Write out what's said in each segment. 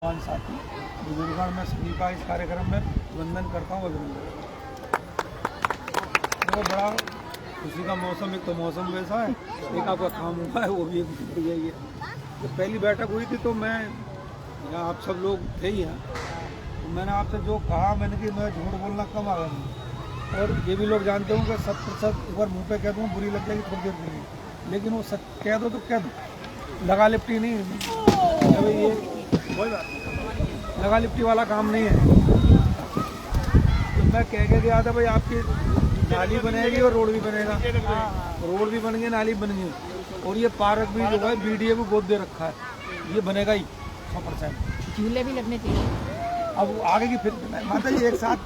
साथी बुजुर्गों में सभी का इस कार्यक्रम में वंदन करता हूँ, अभिनंदन। देखो बड़ा खुशी का मौसम, एक तो मौसम वैसा है, एक आपका काम हुआ है वो भी एक बढ़िया ही है। जब पहली बैठक हुई थी तो मैं यहाँ आप सब लोग थे ही हैं, तो मैंने आपसे जो कहा मैंने कि मैं झूठ बोलना कम आ गया, और ये भी लोग जानते हों कि 100% एक बार मुँह पे कह दूँ बुरी लग जाएगी थोड़ी देर के लिए, लेकिन वो सच कह दो तो कह दो, लगा लिपटी नहीं है, ये कोई बात नहीं, लगा लिपटी वाला काम नहीं है। तो मैं कह के गया था भाई आपकी नाली बनेगी और रोड भी बनेगा, रोड भी बन गई नाली बन गई, और ये पार्क भी जो है बीडीए को गोद दे रखा है, ये बनेगा ही 100%। झूले भी लगने चाहिए। अब आगे की फिर माता जी एक साथ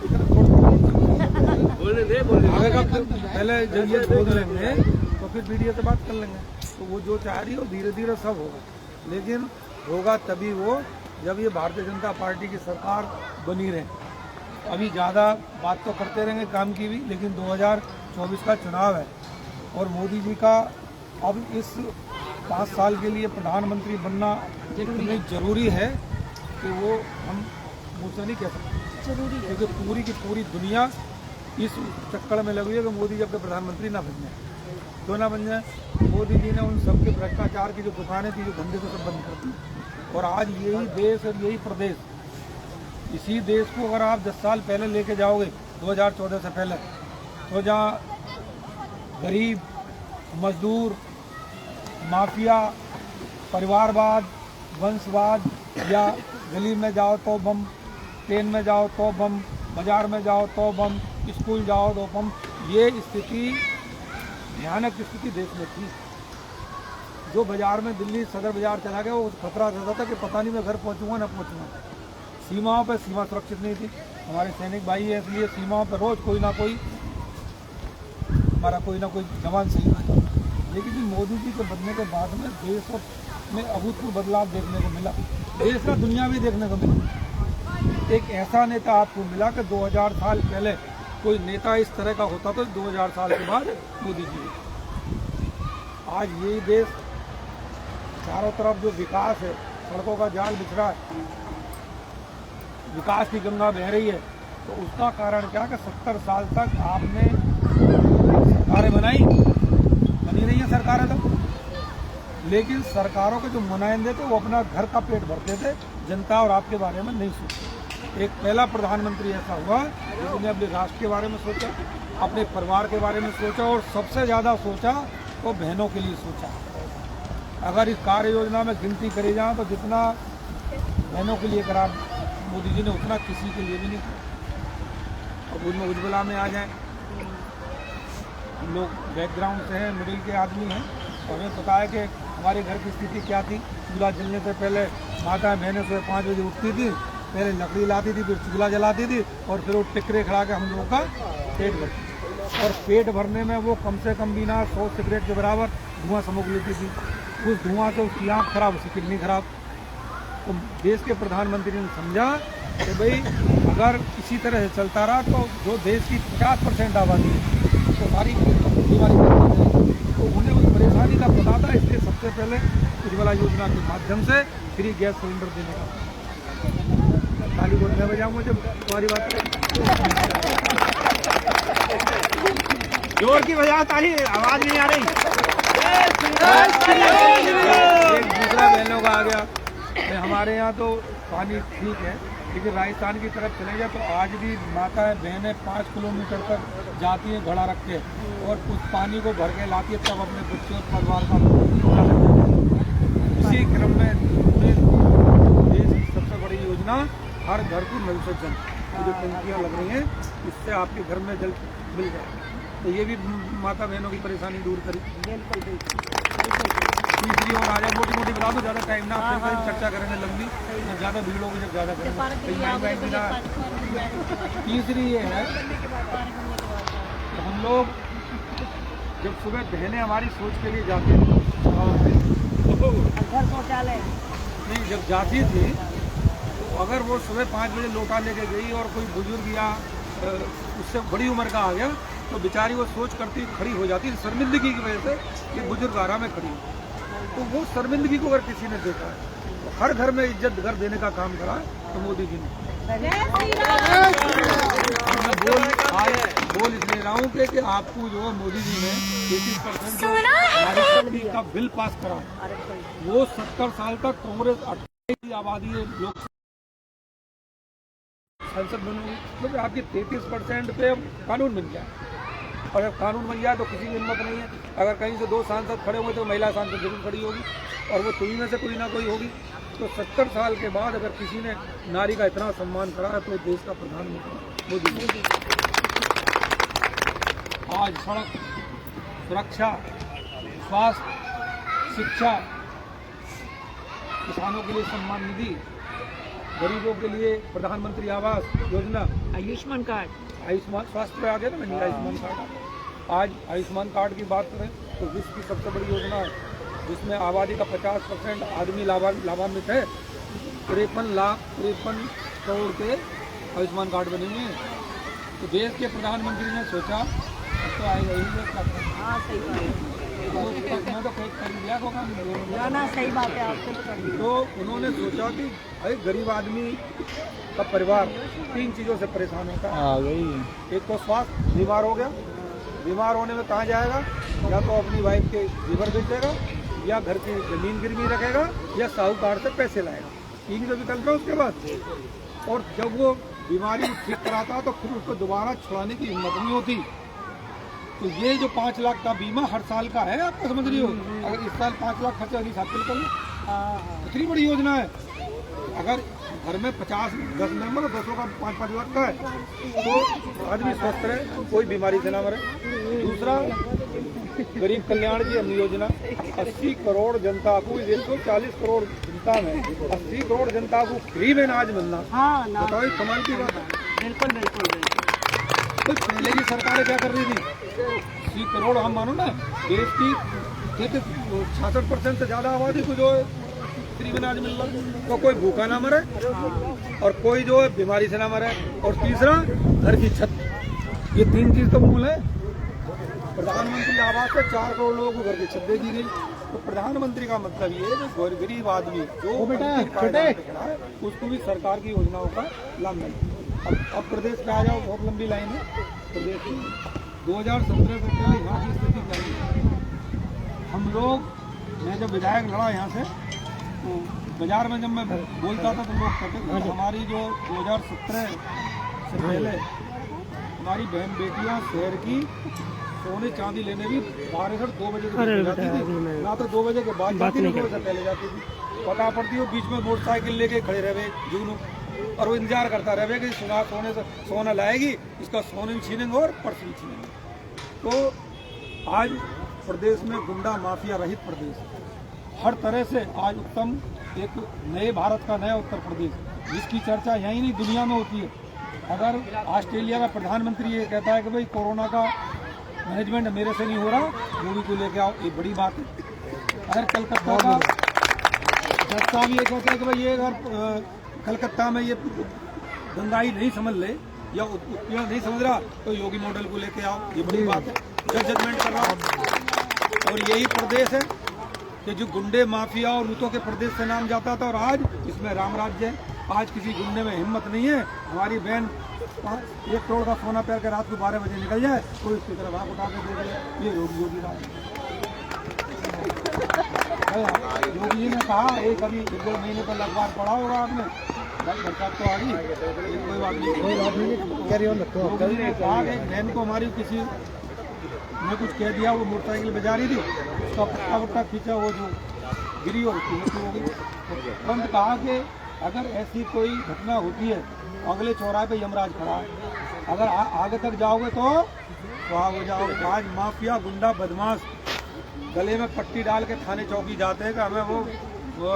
आगे का पहले जब ये खोद लेंगे तो फिर बीडीए से बात कर लेंगे, तो वो जो चाह रही है धीरे धीरे सब होगा, लेकिन होगा तभी वो जब ये भारतीय जनता पार्टी की सरकार बनी रहे। अभी ज़्यादा बात तो करते रहेंगे काम की भी, लेकिन 2024 का चुनाव है और मोदी जी का अब इस 5 साल के लिए प्रधानमंत्री बनना इतनी ज़रूरी है कि वो हम मुझसे नहीं कह सकते जरूरी है, क्योंकि पूरी की पूरी दुनिया इस चक्कर में लगी है कि मोदी जी अपने प्रधानमंत्री ना बन जाए, क्यों ना बन जाए। मोदी जी ने उन सबके भ्रष्टाचार की जो दुकानें थी, जो धंधे को सब बंद कर दी, और आज यही देश और यही प्रदेश, इसी देश को अगर आप 10 साल पहले लेके जाओगे 2014 से पहले, तो जहाँ गरीब, मजदूर, माफिया, परिवारवाद, वंशवाद, या गली में जाओ तो बम, ट्रेन में जाओ तो बम, बाजार में जाओ तो बम, स्कूल जाओ तो बम, ये स्थिति भयानक स्थिति देश में थी। जो बाजार में दिल्ली सदर बाजार चला गया वो खतरा रहता था कि पता नहीं मैं घर पहुंचूंगा ना पहुंचूंगा। सीमाओं पर सीमा सुरक्षित नहीं थी, हमारे सैनिक भाई है, इसलिए सीमाओं पर रोज कोई ना कोई हमारा कोई ना कोई जवान सही था। लेकिन मोदी जी के बनने के बाद में देश में अभूतपूर्व बदलाव देखने को मिला, देश का दुनिया भी देखने को मिला। एक ऐसा नेता आपको मिला कि 2000 साल पहले कोई नेता इस तरह का होता तो 2000 साल के बाद मोदी जी। आज यही देश चारों तरफ जो विकास है, सड़कों का जाल बिछ रहा है, विकास की गंगा बह रही है, तो उसका कारण क्या कि 70 साल तक आपने सरकारें बनी नहीं है सरकारें तो, लेकिन सरकारों के जो नुमाइंदे थे वो अपना घर का पेट भरते थे, जनता और आपके बारे में नहीं सोचते। एक पहला प्रधानमंत्री ऐसा हुआ जिसने अपने राष्ट्र के बारे में सोचा, अपने परिवार के बारे में सोचा, और सबसे ज़्यादा सोचा तो बहनों के लिए सोचा। अगर इस कार्य योजना में गिनती करी जाए तो जितना बहनों के लिए करा मोदी जी ने, उतना किसी के लिए भी नहीं किया। और उनमें उज्ज्वला में आ जाए, हम लोग बैकग्राउंड से हैं, मिडिल के आदमी हैं, और हमें पता है कि हमारे घर की स्थिति क्या थी। चूल्हा जलने से पहले माता बहनें सुबह 5 बजे उठती थी, पहले लकड़ी लाती थी, फिर चूल्हा जलाती थी, और फिर वो टिकरे खड़ा के हम लोगों का पेट भरती थी। और पेट भरने में वो कम से कम भी ना 100 सिगरेट के बराबर धुआं समोक लेती थी। उस धुआं से उसकी आँख खराब, उसकी किडनी खराब। तो देश के प्रधानमंत्री ने समझा कि भाई अगर इसी तरह से चलता रहा तो जो देश की 50% आबादी है तो सारी बीमारी, तो उन्हें उस परेशानी का पता था, इसलिए सबसे पहले उज्ज्वला योजना के माध्यम से फ्री गैस सिलेंडर देने का। ताली बोलने बजाऊँ मुझे तुम्हारी बात जोर की बजाय ताली, आवाज नहीं आ रही। एक दूसरा बहनों का आ गया, हमारे यहाँ तो पानी ठीक है, लेकिन राजस्थान की तरफ चले जाए तो आज भी माताएं बहनें 5 किलोमीटर तक जाती हैं घड़ा रख के, और उस पानी को भर के लाती है, तब अपने बच्चों और परिवार का। इसी क्रम में देश की सबसे बड़ी योजना हर घर को नल से जल, जो टंकियाँ लग रही हैं इससे आपके घर में जल मिल जाए, तो ये भी माता बहनों की परेशानी दूर करी। तीसरी और आ जाए, मोटी मोटी बता दो, ज़्यादा टाइम ना, फिर चर्चा करेंगे लंबी, ज़्यादा भीड़ होगी जब ज़्यादा करेंगे। तीसरी ये है कि हम लोग जब सुबह बहनें हमारी सोच के लिए जाती थी, घर शौचालय नहीं जब जाती थी, तो अगर वो सुबह 5 बजे लोटा लेके गई और कोई बुजुर्ग या उससे बड़ी उम्र का आ गया, तो बेचारी वो सोच करती खड़ी हो जाती, शर्मिंदगी की वजह से कि बुजुर्ग आराम में खड़ी हो, तो वो शर्मिंदगी को अगर किसी ने देखा है तो हर घर में इज्जत घर देने का काम करा तो मोदी जी ने। बोल इसलिए रहा हूँ कि आपको जो मोदी जी ने 33% का बिल पास करा, वो 70 साल तक कांग्रेस 28 की आबादी लोग संसद बनोगी, तो आपकी 33% पे कानून बन जाए। और जब कानून बन जाए तो किसी की हिम्मत नहीं है, अगर कहीं से 2 सांसद खड़े हुए तो महिला सांसद जरूर खड़ी होगी, और वो तुम्ही में से कोई ना कोई होगी। तो 70 साल के बाद अगर किसी ने नारी का इतना सम्मान करा है तो देश का प्रधानमंत्री मोदी। आज सड़क सुरक्षा, स्वास्थ्य, शिक्षा, किसानों के लिए सम्मान निधि, गरीबों के लिए प्रधानमंत्री आवास योजना, आयुष्मान कार्ड, आयुष्मान स्वास्थ्य पे आ गया ना, मैंने आयुष्मान कार्ड। आज आयुष्मान कार्ड की बात करें तो विश्व की सबसे बड़ी योजना है, जिसमें आबादी का 50% आदमी लाभान्वित है। 53 करोड़ के आयुष्मान कार्ड बनेंगे। तो देश के प्रधानमंत्री ने सोचा अब तो आएगा ही मैं तो कर दिया होगा ना, सही बात है आपसे। तो उन्होंने सोचा कि भाई गरीब आदमी का परिवार 3 चीज़ों से परेशान होता है। एक तो स्वास्थ्य, बीमार हो गया, बीमार होने में कहाँ जाएगा, या तो अपनी वाइफ के लीवर बेचेगा, या घर की जमीन गिरवी रखेगा, या साहूकार से पैसे लाएगा। 3 जो विकल्प है उसके बाद। और जब वो बीमारी ठीक कराता तो फिर उसको दोबारा छुड़ाने की हिम्मत नहीं होती। तो ये जो 5 लाख का बीमा हर साल का है, आपको समझ रही हो, अगर इस साल 5 लाख खर्चा अभी साथ कर लो, इतनी बड़ी योजना है। अगर घर में 10 मेंबर 10 का 5-5 लाख का है तो आदमी स्वस्थ रहे, कोई बीमारी से ना मरे। दूसरा, गरीब कल्याण की अन्य योजना, 80 करोड़ जनता को, 140 करोड़ जनता में 80 करोड़ जनता को फ्री में अनाज मिलना। बताओ कमाल की बात है। बिल्कुल बिल्कुल बिल्कुल। तो पहले की सरकारें क्या कर रही थी, 80 करोड़ हम मानो ना, देश की 66% से ज्यादा आबादी को जो फ्री में अनाज मिल रहा, तो कोई भूखा ना मरे और कोई जो है बीमारी से ना मरे। और तीसरा, घर की छत। ये 3 चीज तो मूल है। प्रधानमंत्री आवास से 4 करोड़ लोगों को घर की छत दे दी गई। तो प्रधानमंत्री का मतलब ये है कि गरीब आदमी जो है उसको भी सरकार की योजनाओं का लाभ मिले। अब प्रदेश पे आ जाओ, बहुत लंबी लाइन है प्रदेश की। 2017 से पहले यहाँ की स्थिति क्या है, हम लोग, मैं जब विधायक लड़ा यहाँ से, तो बाजार में जब मैं बोलता था तो लोग कहते थे हमारी जो 2017 से पहले हमारी बहन बेटियाँ शहर की सोने चांदी लेने भी 12 से 2 बजे जाती थी, ना तो 2 बजे के बाद जाती थी, 2 बजे से पहले जाती थी। पता पड़ती हो बीच में मोटरसाइकिल लेके खड़े रहे जुगनू, और वो इंतजार करता रहे कि सोना लाएगी, इसका सोने भी छीनेंगे और पर्स भी छीनेंगे। तो आज प्रदेश में गुंडा माफिया रहित प्रदेश, हर तरह से आज उत्तम एक नए भारत का नया उत्तर प्रदेश, जिसकी चर्चा यहीं नहीं दुनिया में होती है। अगर ऑस्ट्रेलिया का प्रधानमंत्री ये कहता है कि भाई कोरोना का मैनेजमेंट मेरे से नहीं हो रहा, मोदी को लेके आओ, ये बड़ी बात है। अगर कलकत्ता का जज साहब ये कहते हैं कि भाई ये अगर कलकत्ता में ये दंगाई नहीं समझ ले या उत्पीड़न नहीं समझ रहा तो योगी मॉडल को लेके आओ, ये बड़ी बात है। जजमेंट कर रहा हूँ। और यही प्रदेश है कि जो गुंडे माफिया और लूटों के प्रदेश से नाम जाता था, और आज इसमें राम राज्य है। आज किसी गुंडे में हिम्मत नहीं है, हमारी बहन 1 करोड़ का सोना पहन के रात को 12 बजे निकल जाए, कोई इसकी तरफ आँख उठा के दे दे, ये योगी राज। योगी जी ने कहा, एक अभी 1-2 महीने पहले अखबार पढ़ा होगा आपने, बरसात तो आ गई, कोई बात नहीं, योगी ने कहा कि एक बहन को हमारी किसी ने कुछ कह दिया, वो मोटरसाइकिल बजा रही थी, उसका पट्टा वट्टा खींचा, वो जो गिरी और उसकी मृत्यु हो गई। तो तुरंत कहा कि अगर ऐसी कोई घटना होती है तो अगले चौराहे पे यमराज खड़ा है, अगर आगे तक जाओगे तो वहाँ हो जाओगे। आज माफिया गुंडा बदमाश गले में पट्टी डाल के थाने चौकी जाते हैं कि हमें वो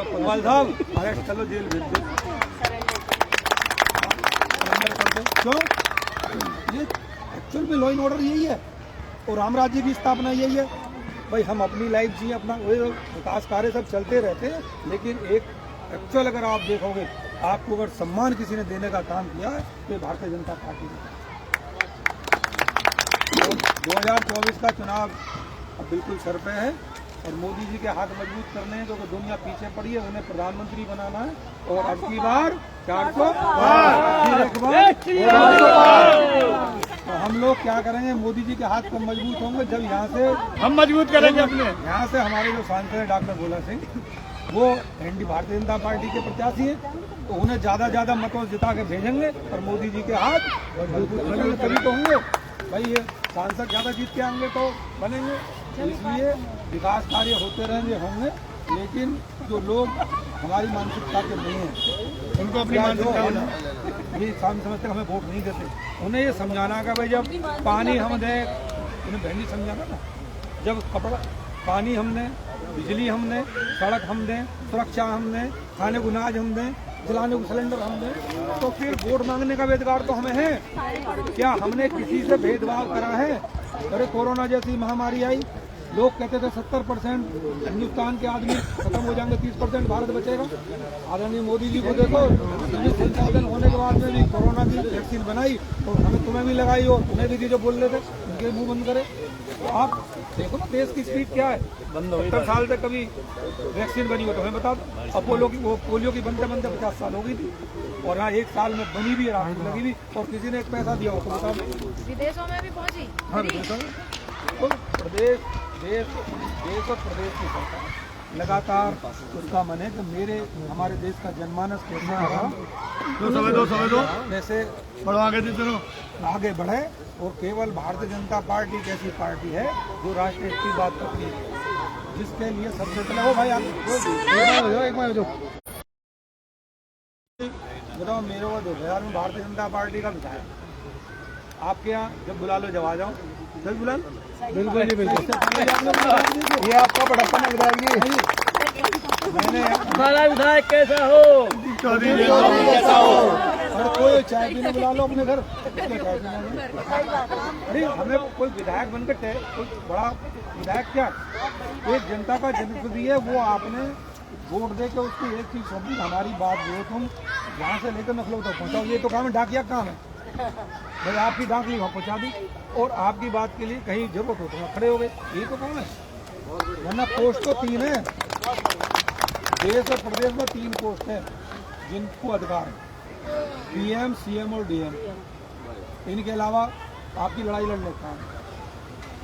कमाल साहब अरेस्ट चलो, जेल भेज दो, क्यों? ये एक्चुअल में लॉ एंड ऑर्डर यही है और राम राज्य की स्थापना यही है। भाई हम अपनी लाइफ जी, अपना विकास कार्य सब चलते रहते हैं, लेकिन एक एक्चुअल अगर आप देखोगे, आपको अगर सम्मान किसी ने देने का काम किया है तो भारतीय जनता पार्टी ने। 2024 का चुनाव अब बिल्कुल सर पे है और मोदी जी के हाथ मजबूत करने हैं, क्योंकि दुनिया पीछे पड़ी है, उन्हें प्रधानमंत्री बनाना है। और अब की बार 400 पार, एक बार 400 पार। तो हम लोग क्या करेंगे, मोदी जी के हाथ कब मजबूत होंगे, जब यहाँ से हम मजबूत करेंगे अपने। यहाँ से हमारे जो सांसद है डॉक्टर भोला सिंह, वो एनडी भारतीय जनता पार्टी के प्रत्याशी हैं, तो उन्हें ज्यादा मतों से जिता के भेजेंगे और मोदी जी के हाथ मजबूत करेंगे, तभी तो होंगे। भाई ये सांसद ज्यादा जीत के आएंगे तो बनेंगे, इसलिए विकास कार्य होते रहेंगे, होंगे, लेकिन जो लोग हमारी मानसिकता के नहीं है, उनको अपनी मानसिकता ये समझते हमें वोट नहीं देते, उन्हें ये समझाना का भाई जब पानी हम दें, उन्हें बहनी समझाना ना, जब कपड़ा पानी हम दें, बिजली हम दें, सड़क हम दें, सुरक्षा हम दें, खाने को अनाज हम दें, जलाने को सिलेंडर हम दें, तो फिर वोट मांगने का भी अधिकार तो हमें है। क्या हमने किसी से भेदभाव करा है? अरे कोरोना जैसी महामारी आई, लोग कहते थे 70% हिंदुस्तान के आदमी खत्म हो जाएंगे, 30% भारत बचेगा। आदरणीय मोदी जी को देखो, संसाधन होने के बाद में भी कोरोना की वैक्सीन बनाई और हमें तुम्हें भी लगाई और तुम्हें भी दी, जो बोल रहे थे उनके मुंह बंद करे। तो आप देखो ना देश की स्पीड क्या है, 70 साल से कभी वैक्सीन बनी हो तो हमें बता दो। अपोलो की, वो पोलियो की बनते बनते 50 साल हो गई थी, और यहाँ 1 साल में बनी भी, रात लगी भी, और किसी ने एक पैसा दिया हो तो बता दो। विदेशों में भी पहुंची। हाँ विदेशों में तो देश और प्रदेश की सरकार लगातार उसका मन है कि हमारे देश का जनमानस कैसे रहा, कैसे बढ़ो आगे चलो, आगे बढ़े, और केवल भारतीय जनता पार्टी एक ऐसी पार्टी है जो राष्ट्र हित की बात करती है, जिसके लिए सबसे पहले हो भाई आप बताओ, मेरे को 2000 में भारतीय जनता पार्टी का विधायक, आपके यहाँ जब बुला लो जब आ जाओ, जब बुला लो। बिल्कुल जी बिल्कुल, ये आपका बड़प्पन है विधायक जी। मैंने हमारा विधायक कैसा हो, अरे कोई चाय पीने बुला लो अपने घर, चाय पीने। अरे हमें कोई विधायक बनकर कोई बड़ा विधायक क्या, एक जनता का जनप्रतिनिधि है, वो आपने वोट दे के उसकी एक चीज समझी, हमारी बात जो तुम यहाँ से लेकर नखलो तक पहुँचाओ, ये तो काम है, डाकिया काम है भाई, आपकी डाक ली वहाँ पहुँचा दी, और आपकी बात के लिए कहीं जरूरत हो तो वहाँ खड़े हो गए, यही तो काम है। वरना पोस्ट तो 3 है, देश और प्रदेश में 3 पोस्ट है जिनको अधिकार है, PM, CM और DM। इनके अलावा आपकी लड़ाई लड़ने का काम,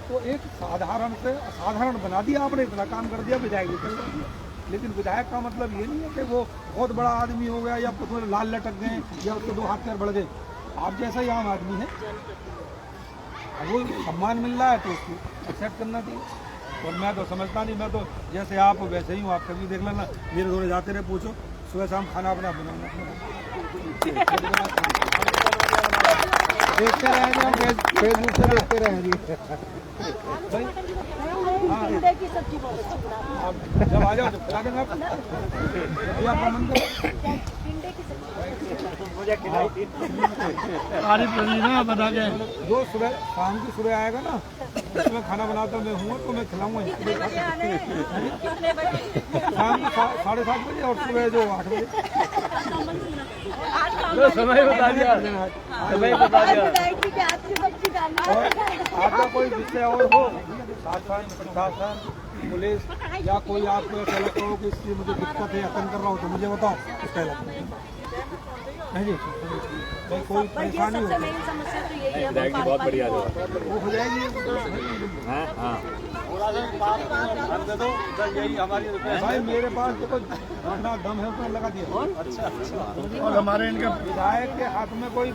तो एक साधारण से असाधारण बना दिया आपने, इतना काम कर दिया, विधायक भी कर दिया। लेकिन विधायक का मतलब ये नहीं है कि वो बहुत बड़ा आदमी हो गया, या उसमें लाल लटक गए, या उसके 2 हाथ पैर बढ़ गए। आप जैसा ही आम आदमी है, वो सम्मान मिल रहा है तो उसको एक्सेप्ट करना चाहिए। और मैं तो समझता नहीं, मैं तो जैसे आप वैसे ही हूँ, आप कभी देख लेना, मेरे थोड़े जाते रहे, पूछो सुबह शाम खाना अपना बनाना, देखते रहेंगे हम, फेसबुक से देखते रहेंगे भाई। हाँ आप जब आ जाओ तो खिला देंगे आपको, ये आपका मन करे। ना बता के जो सुबह शाम की सुबह आएगा ना, उसमें खाना बनाता मैं हूँ, तो मैं खिलाऊंगा शाम को 7:30 बजे और सुबह जो 8 बजे। समय बता दिया, समय बता दिया। और आपका कोई विषय और हो, शासन प्रशासन पुलिस, या कोई आपको ऐसा लगता हो कि इसकी मुझे दिक्कत है या तंग कर रहा हो, तो मुझे बताओ, उसका इलाज नहीं जी। भाई कोई परेशानी हो बहुत बढ़िया वो हो जाएगी। यही हमारी भाई, मेरे पास तो अपना दम है, उसमें लगा दिया। अच्छा, और हमारे इनके विधायक के हाथ में कोई